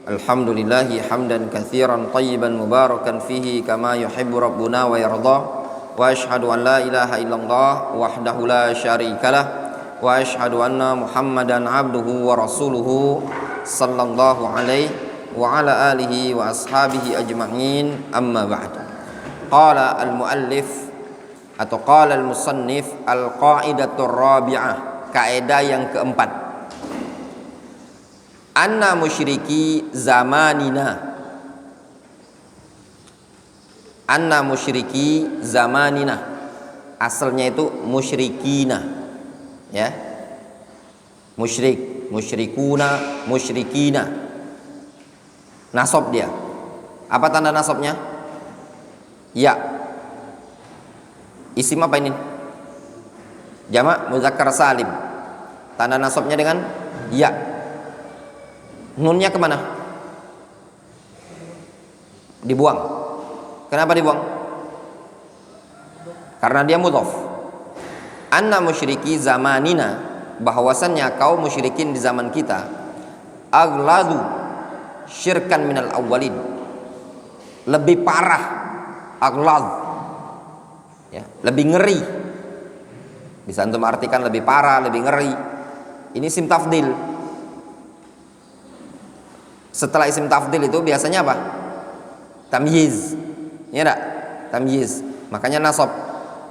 Alhamdulillahi hamdan katsiran tayyiban mubarakan fihi kama yuhibbu rabbuna wa yarda. Wa ashhadu an la ilaha illallah wahdahu la syarikalah wa ashhadu anna Muhammadan abduhu wa rasuluhu sallallahu alaihi wa ala alihi wa ashabihi ajma'in, amma ba'du. Qala al-muallif atau qala al-musannif al-qa'idatur rabi'ah, kaidah yang keempat. Anna musyriki zamanina. Anna musyriki zamanina. Asalnya itu musyrikina. Ya. Musyrik, musyrikuna, musyrikina. Nasab dia. Apa tanda nasabnya? Ya. Isim apa ini? Jamak muzakkar salim. Tanda nasabnya dengan ya. Nunnya kemana? Dibuang. Kenapa dibuang? Karena dia mudhaf. Anna musyriki zamanina, bahwasannya kaum musyrikin di zaman kita, aghladu syirkan minal awwalin, lebih parah, aghlad, ya, lebih ngeri. Bisa antum artikan lebih parah, lebih ngeri. Ini isim tafdil. Setelah isim tafdil itu biasanya apa? Tamyiz. Ya enggak? Tamyiz. Makanya nasab.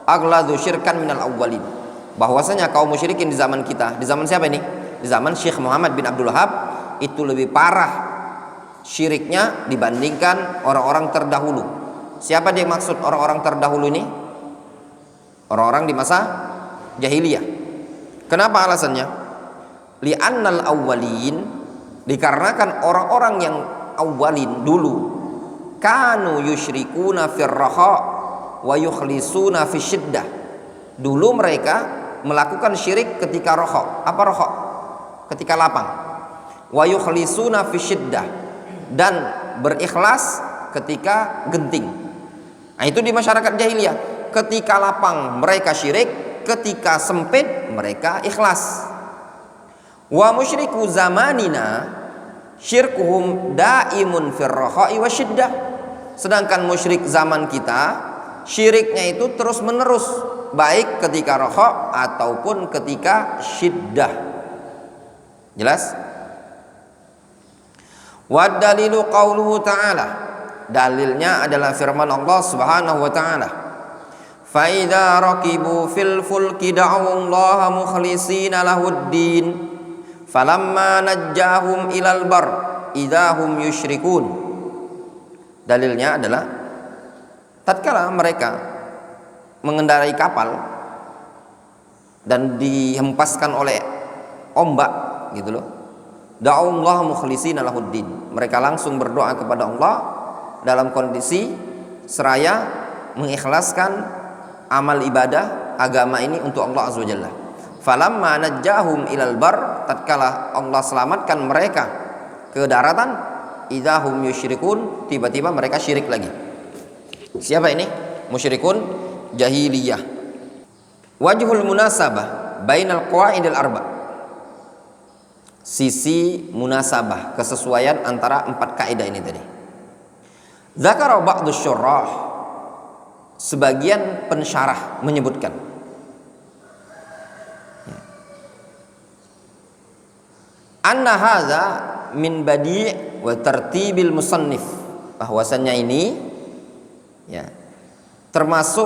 Aghladu syirkan minal awwalin. Bahwasanya kaum musyrikin di zaman kita, di zaman siapa ini? Di zaman Syekh Muhammad bin Abdul Wahhab, itu lebih parah syiriknya dibandingkan orang-orang terdahulu. Siapa dia maksud orang-orang terdahulu ini? Orang-orang di masa jahiliyah. Kenapa alasannya? Li'annal awwalin, dikarenakan orang-orang yang awalin dulu kanu yusyrikuna fir raha wa yukhlisuna fi syiddah. Dulu mereka melakukan syirik ketika raha. Apa raha? Ketika lapang. Wa yukhlisuna fi syiddah, dan berikhlas ketika genting. Nah, itu di masyarakat jahiliyah. Ketika lapang mereka syirik, ketika sempit mereka ikhlas. Wa musyriku zamanina syirkuhum daimun fir raha'i wasyiddah. Sedangkan musyrik zaman kita, syiriknya itu terus menerus, baik ketika raha ataupun ketika syiddah. Jelas? Wa dalilu qauluhu ta'ala, dalilnya adalah firman Allah Subhanahu wa ta'ala, fa idza raqibu fil fulki da'u Allah mukhlishina lahuddin falamma najjahum ilal bar idahum yusyrikun. Dalilnya adalah tatkala mereka mengendarai kapal dan dihempaskan oleh ombak gitu loh, da'allah mukhlishina lahuddin, mereka langsung berdoa kepada Allah dalam kondisi seraya mengikhlaskan amal ibadah agama ini untuk Allah Azza wa Jalla. Falamma najjahum ilal bar, tatkala Allah selamatkan mereka ke daratan, idahum yusyrikun, tiba-tiba mereka syirik lagi. Siapa ini? Musyrikun jahiliyah. Wajhul munasabah bainal qawaidil arba, sisi munasabah, kesesuaian antara empat kaidah ini tadi. Zakara ba'du syurrah, sebagian pensyarah menyebutkan, anna hadza min badi' wa tartibil musannif, bahwasannya ini ya termasuk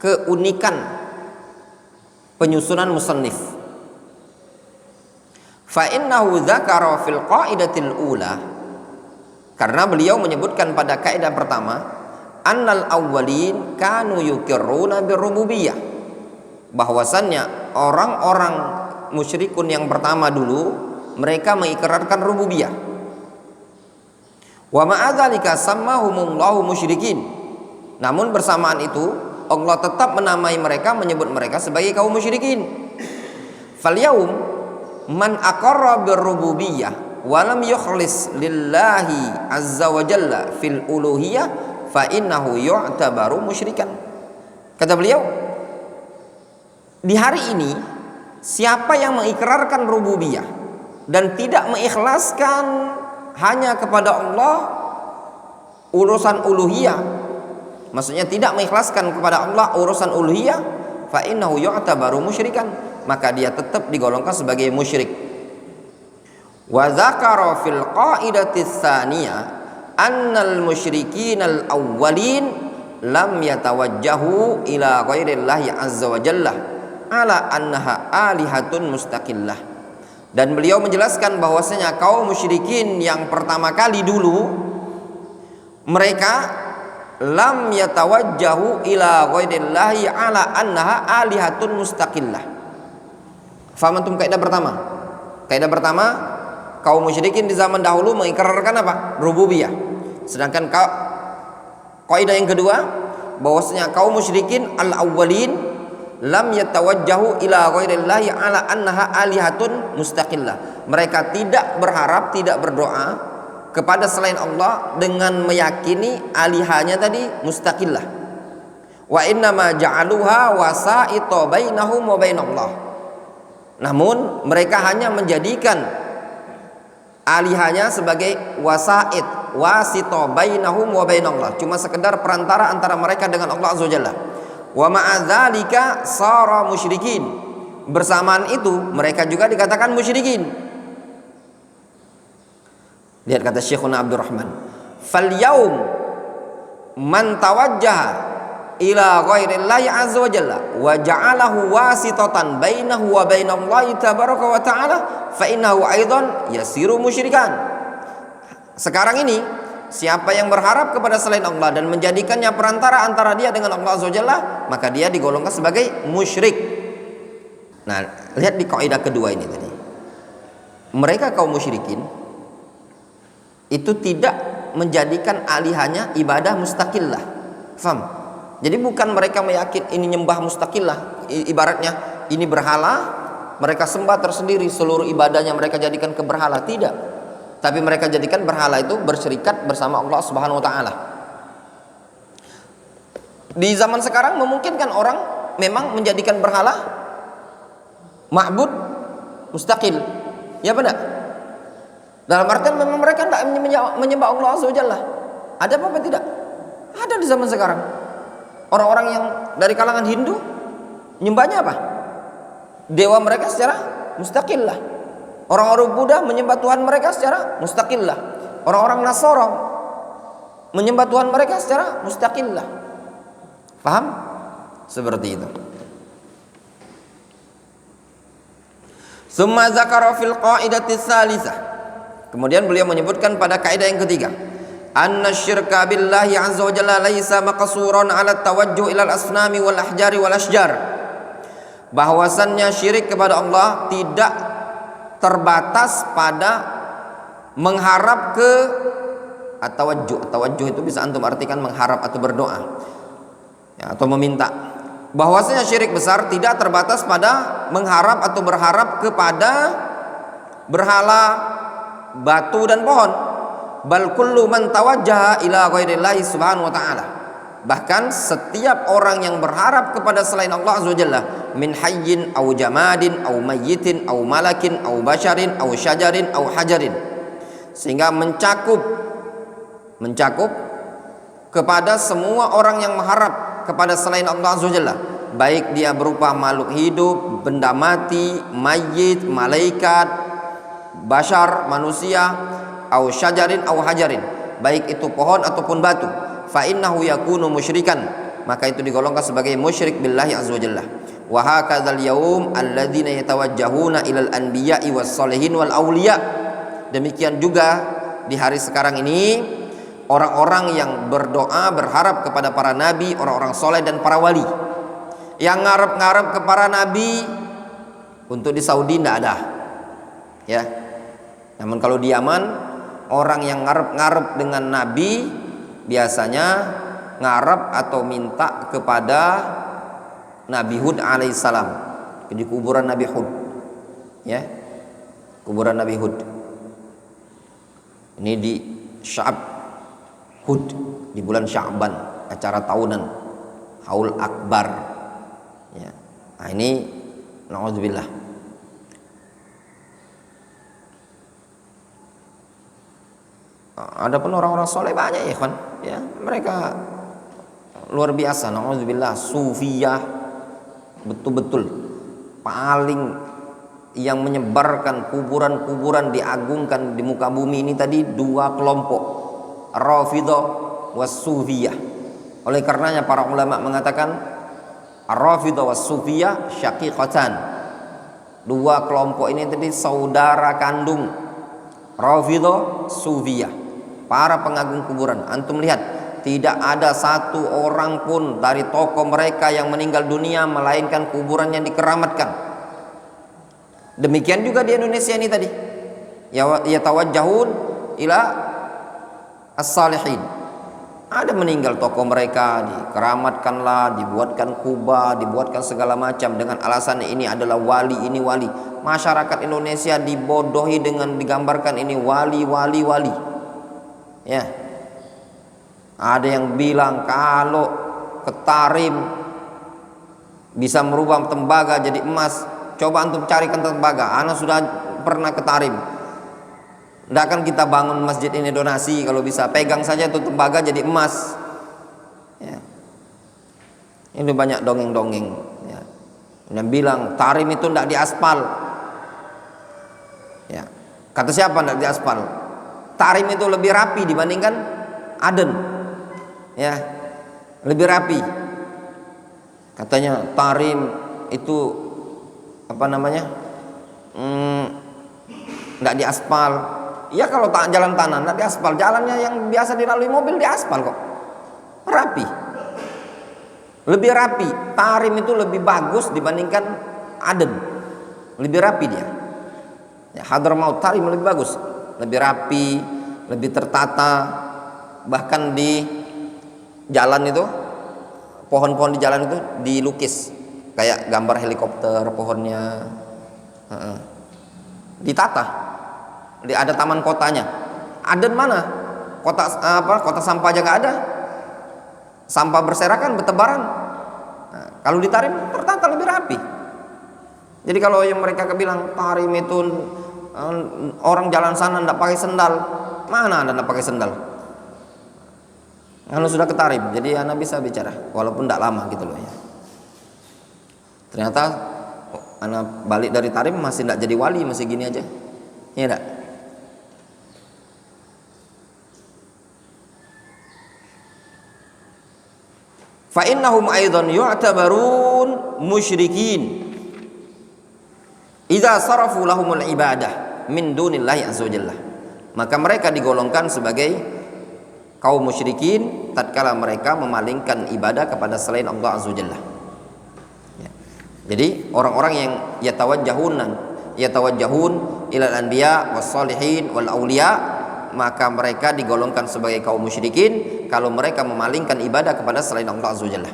keunikan penyusunan musannif. Fa innahu dzakara fil qaidatil ula, karena beliau menyebutkan pada kaidah pertama, annal awwalin kanu yuqirruna birububiyah, bahwasannya orang-orang musyrikun yang pertama dulu mereka mengikrarkan rububiyah. Wa ma'adzalika sammahumullahu musyrikin, namun bersamaan itu Allah tetap menamai mereka, menyebut mereka sebagai kaum musyrikin. Fal yaum man aqarra birrububiyah wa lam yukhlis lillahi azza wa jalla fil uluhiyah fa innahu yu'tabaru musyrikan. Kata beliau, di hari ini siapa yang mengikrarkan rububiyah dan tidak mengikhlaskan hanya kepada Allah urusan uluhiyah, maksudnya tidak mengikhlaskan kepada Allah urusan uluhiyah, fa innahu yu'tabaru musyrikan, maka dia tetap digolongkan sebagai musyrik. Wa dzakara fil qaidati tsaniyah annal musyrikin al awwalin lam yatawajjahu ila ghairillahi azza wa jalla ala annaha alihatun mustaqillah. Dan beliau menjelaskan bahwasanya kaum musyrikin yang pertama kali dulu, mereka lam yatawajjahu ila ghairillahi ala annaha alihatun mustaqillah. Faham antum kaidah pertama? Kaidah pertama, kaum musyrikin di zaman dahulu mengikrarkan apa? Rububiyah. Sedangkan kaidah yang kedua, bahwasanya kaum musyrikin al-awwalin lam yatawajjahu ila ghairillahi ala annaha alihatun mustaqillah. Mereka tidak berharap, tidak berdoa kepada selain Allah dengan meyakini alihanya tadi mustaqillah. Wa innama ja'aluha wasa'ita bainahum wa bainallah. Namun mereka hanya menjadikan alihanya sebagai wasa'id, wasita bainahum wa bainallah, cuma sekedar perantara antara mereka dengan Allah azza wajalla. Wa ma'adzalika sara musyrikin, bersamaan itu mereka juga dikatakan musyrikin. Lihat kata Syekhuna Abdurrahman, fal yaum man tawajjaha ila ghairillahi azza wa jalla wa ja'alahu wasitatan bainahu wa bainallahi tabaraka wa ta'ala fa innahu aidan yasiru musyrikan. Sekarang ini siapa yang berharap kepada selain Allah dan menjadikannya perantara antara dia dengan Allah azza wa jalla, maka dia digolongkan sebagai musyrik. Nah, lihat di kaidah kedua ini tadi. Mereka kaum musyrikin itu tidak menjadikan alihannya ibadah mustaqillah. Faham? Jadi bukan mereka meyakini ini nyembah mustaqillah, ibaratnya ini berhala, mereka sembah tersendiri, seluruh ibadahnya mereka jadikan ke berhala, tidak. Tapi mereka jadikan berhala itu bersyirikat bersama Allah Subhanahu wa taala. Di zaman sekarang memungkinkan orang memang menjadikan berhala ma'bud mustaqil. Ya benar? Dalam artian memang mereka tidak menyembah Allah Azza wa Jalla. Ada apa tidak? Ada di zaman sekarang. Orang-orang yang dari kalangan Hindu menyembahnya apa? Dewa mereka secara mustaqillah. Orang-orang Buddha menyembah Tuhan mereka secara mustaqillah. Orang-orang Nasara menyembah Tuhan mereka secara mustaqillah. Paham? Seperti itu. Summa zakara fil qaidati tsalisah. Kemudian beliau menyebutkan pada kaidah yang ketiga, anna syirka billahi azza wa jalla laisa maqsuran ala tawajjuh ila al-asnami wal ahjari wal ashjar. Bahwasannya syirik kepada Allah tidak terbatas pada mengharap ke at-tawajjuh. Tawajjuh itu bisa antum artikan mengharap atau berdoa, ya, atau meminta. Bahwasanya syirik besar tidak terbatas pada mengharap atau berharap kepada berhala, batu dan pohon. Bal kullu man tawajjaha ila ghairillahi subhanahu wa ta'ala. Bahkan setiap orang yang berharap kepada selain Allah azza wa jalla, min hayyin aw jamadin aw mayyitin aw malakin aw basharin aw syajarin aw hajarin, sehingga mencakup kepada semua orang yang mengharap kepada selain Allah azza wa jalla, baik dia berupa makhluk hidup, benda mati, mayyit, malaikat, bashar, manusia, aw syajarin aw hajarin, baik itu pohon ataupun batu, fa innahu yakunu musyrikan, maka itu digolongkan sebagai musyrik billahi azza wa jalla. Wa hakadzal yaum alladzina yatawajjahuna ilal anbiya'i was sholihin wal auliya. Demikian juga di hari sekarang ini orang-orang yang berdoa berharap kepada para nabi, orang-orang soleh dan para wali. Yang ngarep-ngarep ke para nabi untuk di Saudi tidak ada, ya. Namun kalau di Yaman, orang yang ngarep-ngarep dengan nabi biasanya ngarep atau minta kepada Nabi Hud alaihissalam di kuburan Nabi Hud, ya, kuburan Nabi Hud. Ini di Sya'ab Hud, di bulan Sya'ban, acara tahunan Haul Akbar, ya. Nah ini na'udzubillah. Adapun orang-orang soleh banyak ya kan, ya mereka luar biasa. Nauzubillah, sufiyah betul-betul paling yang menyebarkan kuburan-kuburan diagungkan di muka bumi ini tadi dua kelompok, Rafidhah was Sufiyah. Oleh karenanya para ulama mengatakan Rafidhah was Sufiyah syaqiqatan. Dua kelompok ini tadi saudara kandung, Rafidhah Sufiyah, para pengagung kuburan. Antum lihat, tidak ada satu orang pun dari tokoh mereka yang meninggal dunia melainkan kuburannya dikeramatkan. Demikian juga di Indonesia ini tadi, ya tawajjahun ila as-salihin. Ada meninggal tokoh mereka, dikeramatkanlah, dibuatkan kubah, dibuatkan segala macam dengan alasan ini adalah wali, ini wali. Masyarakat Indonesia dibodohi dengan digambarkan ini wali. Ya. Ada yang bilang kalau ketarim bisa merubah tembaga jadi emas. Coba antum carikan tembaga. Ana sudah pernah ketarim. Tidak akan kita bangun masjid ini donasi kalau bisa. Pegang saja itu tembaga jadi emas. Ya. Ini banyak dongeng-dongeng. Ya. Yang bilang tarim itu tidak diaspal. Ya. Kata siapa tidak diaspal? Tarim itu lebih rapi dibandingkan aden. Ya, lebih rapi. Katanya tarim itu apa namanya? Nggak diaspal. Ya kalau jalan tanah nggak diaspal, jalannya yang biasa dilalui mobil diaspal kok. Rapi. Lebih rapi. Tarim itu lebih bagus dibandingkan aden. Lebih rapi dia. Ya, Hadramaut tarim lebih bagus, lebih rapi, lebih tertata. Bahkan di jalan itu, pohon-pohon di jalan itu dilukis kayak gambar helikopter pohonnya, ditata. Ada taman kotanya. Aden mana? Kota sampah aja nggak ada. Sampah berserakan, bertebaran. Nah, kalau di Tarim tertata lebih rapi. Jadi kalau yang mereka bilang Tarim itu orang jalan sana nggak pakai sendal, mana anda nggak pakai sendal? Kalau sudah ke Tarim, jadi anak bisa bicara, walaupun tidak lama gitu loh ya. Ternyata anak balik dari Tarim masih tidak jadi wali, masih gini aja, iya enggak? Fa innahum aidan yu'tabarun musyrikin idza sarafu lahumul ibadah min dunillahi azza wajalla. Maka mereka digolongkan sebagai kaum musyrikin tatkala mereka memalingkan ibadah kepada selain Allah azza wajalla. Ya. Jadi orang-orang yang yatawajjahun ilal anbiya was salihin wal auliya, maka mereka digolongkan sebagai kaum musyrikin kalau mereka memalingkan ibadah kepada selain Allah azza wajalla.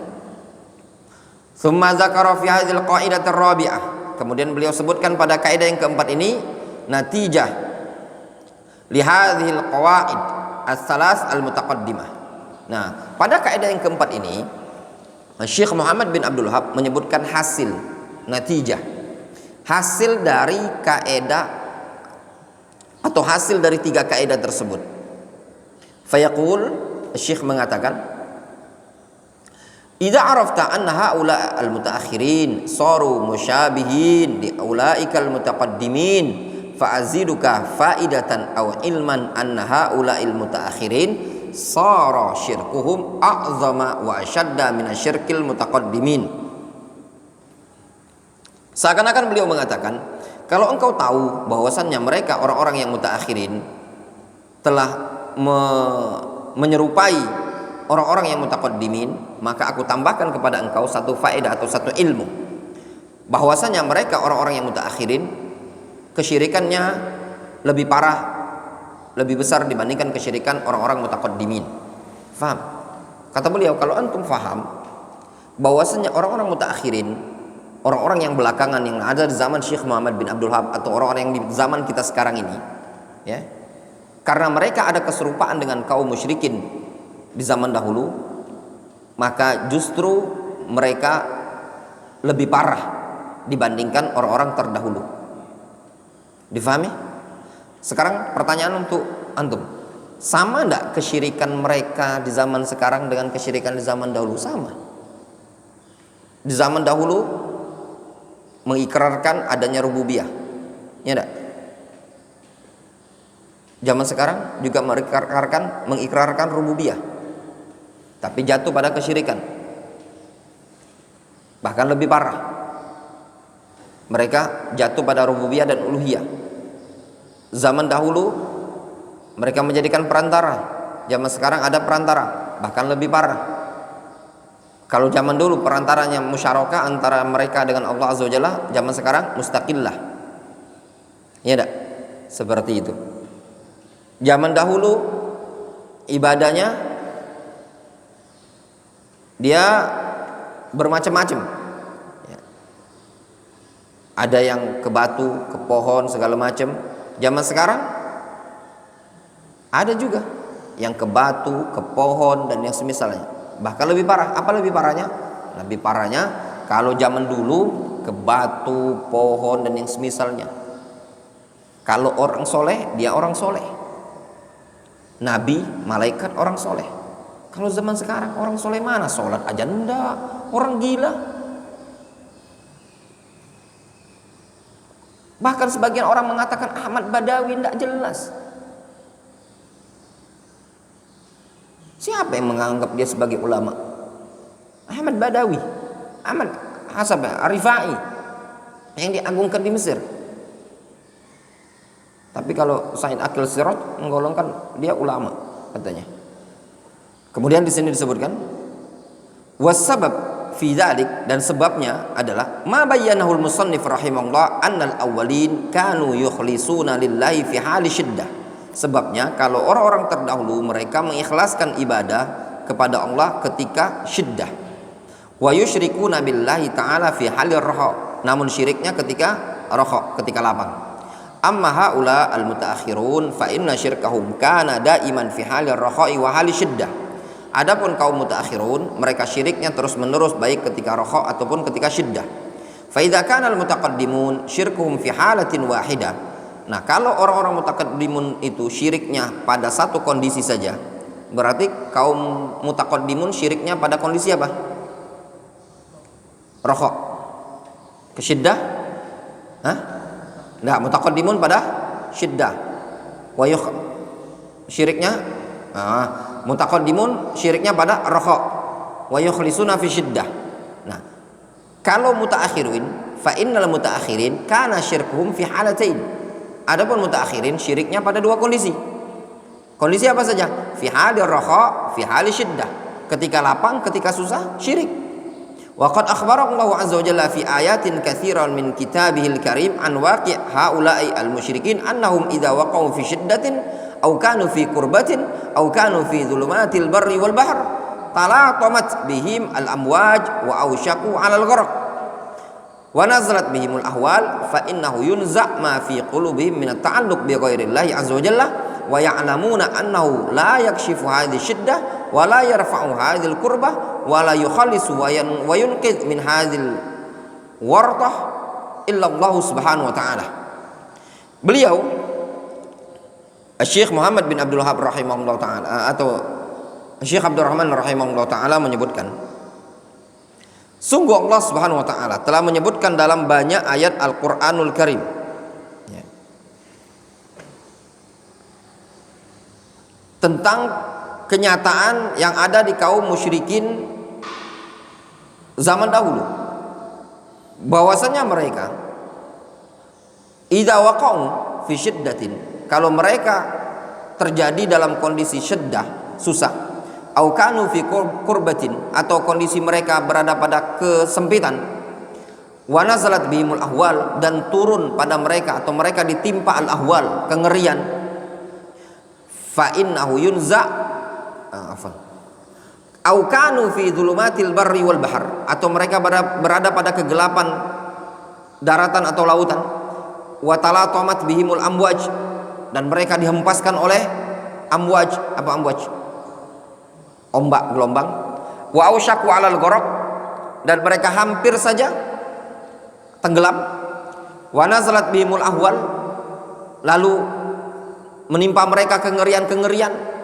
Tsumma dzakara fi hadzal qaidah ar-rabi'ah. Kemudian beliau sebutkan pada kaidah yang keempat ini natijah li hadzal qawaid as-salas al-mutaqaddimah. Nah, pada kaidah yang keempat ini Syekh Muhammad bin Abdul Wahhab menyebutkan hasil, natijah, hasil dari kaidah atau hasil dari tiga kaidah tersebut. Fayaqul, Syekh mengatakan, idza arafta anna haula al-mutaakhirin saru musyabihin li ulaika al-mutaqaddimin fa aziduka faidatan aw ilman anna haula al-mutaakhirin sara syirkuhum a'zama wa ashadda min asyirkil mutaqaddimin. Seakan-akan beliau mengatakan, kalau engkau tahu bahwasannya mereka orang-orang yang mutaakhirin telah menyerupai orang-orang yang mutaqaddimin, maka aku tambahkan kepada engkau satu faedah atau satu ilmu, bahwasanya mereka orang-orang yang mutaakhirin kesyirikannya lebih parah, lebih besar dibandingkan kesyirikan orang-orang mutaqaddimin. Faham? Kata beliau, kalau antum faham bahwasanya orang-orang mutaakhirin, orang-orang yang belakangan yang ada di zaman Syekh Muhammad bin Abdul Wahhab atau orang-orang yang di zaman kita sekarang ini, ya, karena mereka ada keserupaan dengan kaum musyrikin di zaman dahulu, maka justru mereka lebih parah dibandingkan orang-orang terdahulu. Difahami? Sekarang pertanyaan untuk antum, Sama enggak kesyirikan mereka di zaman sekarang dengan kesyirikan di zaman dahulu? Sama. Di zaman dahulu mengikrarkan adanya rububiyah, ya enggak? Zaman sekarang juga mengikrarkan rububiyah, tapi jatuh pada kesyirikan. Bahkan lebih parah, mereka jatuh pada rububiyah dan uluhiyah. Zaman dahulu mereka menjadikan perantara, zaman sekarang ada perantara, bahkan lebih parah. Kalau zaman dulu perantaranya musyarakah antara mereka dengan Allah Azza wa Jalla, zaman sekarang mustaqillah, ya enggak? Seperti itu. Zaman dahulu ibadahnya dia bermacam-macam, ya. Ada yang ke batu, ke pohon, segala macam. Zaman sekarang ada juga yang ke batu, ke pohon, dan yang semisalnya. Bahkan lebih parah. Apa lebih parahnya? Lebih parahnya kalau zaman dulu ke batu, pohon, dan yang semisalnya. Kalau orang soleh, dia orang soleh. Nabi, malaikat, orang soleh. Kalau zaman sekarang orang soleh mana? Sholat aja enggak, orang gila. Bahkan sebagian orang mengatakan Ahmad Badawi enggak jelas. Siapa yang menganggap dia sebagai ulama? Ahmad Badawi, Ahmad Hasab Arifai yang diagungkan di Mesir. Tapi kalau Said Akil Siraj menggolongkan dia ulama katanya. Kemudian di sini disebutkan wasabab fi dzalik, dan sebabnya adalah ma bayyanahu al-musannif rahimahullah annal awwalin kanu yukhlisuna lillahi fi hali syiddah. Sebabnya kalau orang-orang terdahulu mereka mengikhlaskan ibadah kepada Allah ketika syiddah. Wa yusyrikuna billahi ta'ala fi halir raha. Namun syiriknya ketika raha, ketika lapang. Amma haula al-mutaakhirun fa inna syirkahum kana daiman fi halir raha'i wa hali syiddah. Adapun kaum mutaakhirun, mereka syiriknya terus-menerus baik ketika raha ataupun ketika syiddah. Fa idza kana al-mutaqaddimun syirkuhum fi halatin wahidah. Nah, kalau orang-orang mutaqaddimun itu syiriknya pada satu kondisi saja, berarti kaum mutaqaddimun syiriknya pada kondisi apa? Raha. Ke syiddah? Hah? Nah, mutaqaddimun pada syiddah. Syiriknya mutaqaddimun syiriknya pada raha. Wa yukhlisuna fi syiddah. Nah, kalau mutaakhirun fa innal mutaakhirin kana syirkuhum fi halatain. Adapun mutaakhirin syiriknya pada dua kondisi. Kondisi apa saja? Fi halir raha, fi hali syiddah. Ketika lapang, ketika susah, syirik. Wa qad akhbara Allah azza wa jalla fi ayatin katsiran min kitabihil karim an waqi' haula'i al-musyrikin annahum idza waqa'u fi syiddatin aw kanu fi kurbatin aw kanu fi dhulumatil barri wal bahr talaqamat bihim al-amwaj wa awshaqu 'ala al-gharq wa nazalat bihimul ahwal fa innahu yunza' ma fi qulubihim min at-ta'alluq bi ghairillahi azza wa jalla wa ya'lamuna annahu la yakshifu hadhihi syiddah wa la yarfa'u hadhil kurbah wa la yukhallisu wa yunqidh min hadhil wartah illa Allah subhanahu wa ta'ala. Beliau Syekh Muhammad bin Abdul Wahhab rahimahullah ta'ala atau Syekh Abdul Rahman rahimahullah ta'ala menyebutkan, sungguh Allah subhanahu wa ta'ala telah menyebutkan dalam banyak ayat Al-Quranul Karim tentang kenyataan yang ada di kaum musyrikin zaman dahulu, bahwasanya mereka idza waqa'u fi syiddatin, kalau mereka terjadi dalam kondisi syiddah, susah, au kanu fi kurbatin, atau kondisi mereka berada pada kesempitan, wa nazalat bihimul ahwal, dan turun pada mereka atau mereka ditimpa al-ahwal, kengerian, fa innahu yunza au kanu fi dhulumatil barri wal bahr, atau mereka berada pada kegelapan daratan atau lautan, wa talatamat bihimul amwaj, dan mereka dihempaskan oleh amwaj. Apa amwaj? Ombak, gelombang. Wa ausyaqu 'alal gharq, dan mereka hampir saja tenggelam. Wa nazalat bihimul ahwal, lalu menimpa mereka kengerian-kengerian.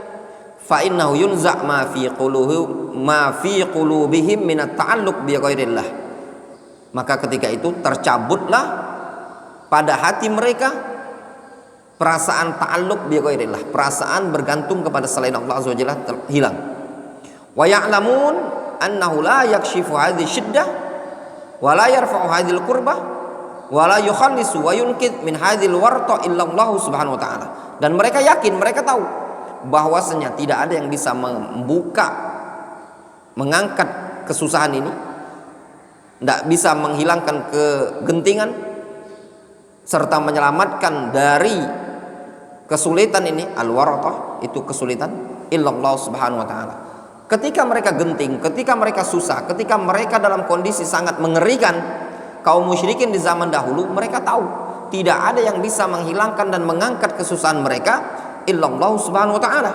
fa innahu yunza' ma fi qulubihim min at-ta'alluq bi ghairillah. Maka ketika itu tercabutlah pada hati mereka perasaan ta'alluq bi ghairillah, perasaan bergantung kepada selain Allah azza wajalla hilang. Wa ya'lamun annahu la yakshifu hadhihi syiddah wa la yarfa'u hadhil qurbah wa la yukhallisu wa yunkid min hadhil warta illa Allah subhanahu wa ta'ala. Dan mereka yakin, mereka tahu bahwasanya tidak ada yang bisa membuka, mengangkat kesusahan ini, tidak bisa menghilangkan kegentingan serta menyelamatkan dari kesulitan ini, al-waratah itu kesulitan, illallah subhanahu wa ta'ala. Ketika mereka genting, ketika mereka susah, ketika mereka dalam kondisi sangat mengerikan, kaum musyrikin di zaman dahulu mereka tahu tidak ada yang bisa menghilangkan dan mengangkat kesusahan mereka illallah subhanahu wa ta'ala.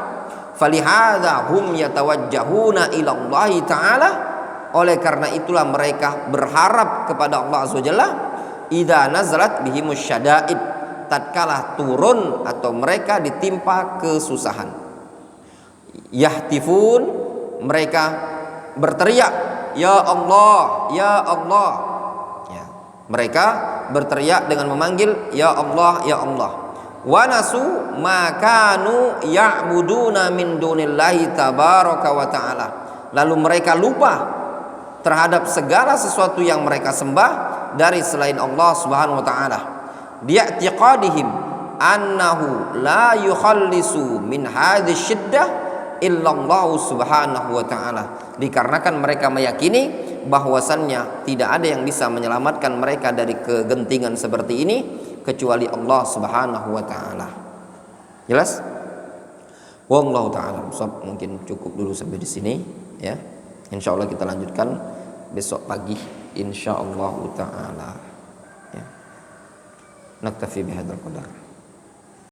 Falihadza hum yatawajjahuna ilallahi ta'ala. Oleh karena itulah mereka berharap kepada Allah azza wajalla idza nazalat bihimus syada'id, tatkala turun atau mereka ditimpa kesusahan. Yahtifun, mereka berteriak, ya Allah, ya Allah. Ya, mereka berteriak dengan memanggil ya Allah, ya Allah. Wa nasu ma kanu ya'buduna min dunillahi tabaraka wa ta'ala. Lalu mereka lupa terhadap segala sesuatu yang mereka sembah dari selain Allah subhanahu wa ta'ala. Bi'tiqadihim annahu la yukhallisu min hadhihi syiddah illallah subhanahu wa ta'ala. Dikarenakan mereka meyakini bahwasannya tidak ada yang bisa menyelamatkan mereka dari kegentingan seperti ini kecuali Allah subhanahu wa ta'ala. Jelas? Wallahu ta'ala. Mungkin cukup dulu sampai di sini ya. Insyaallah kita lanjutkan besok pagi insyaallah ta'ala ya. Naktafi bihadzal qadar.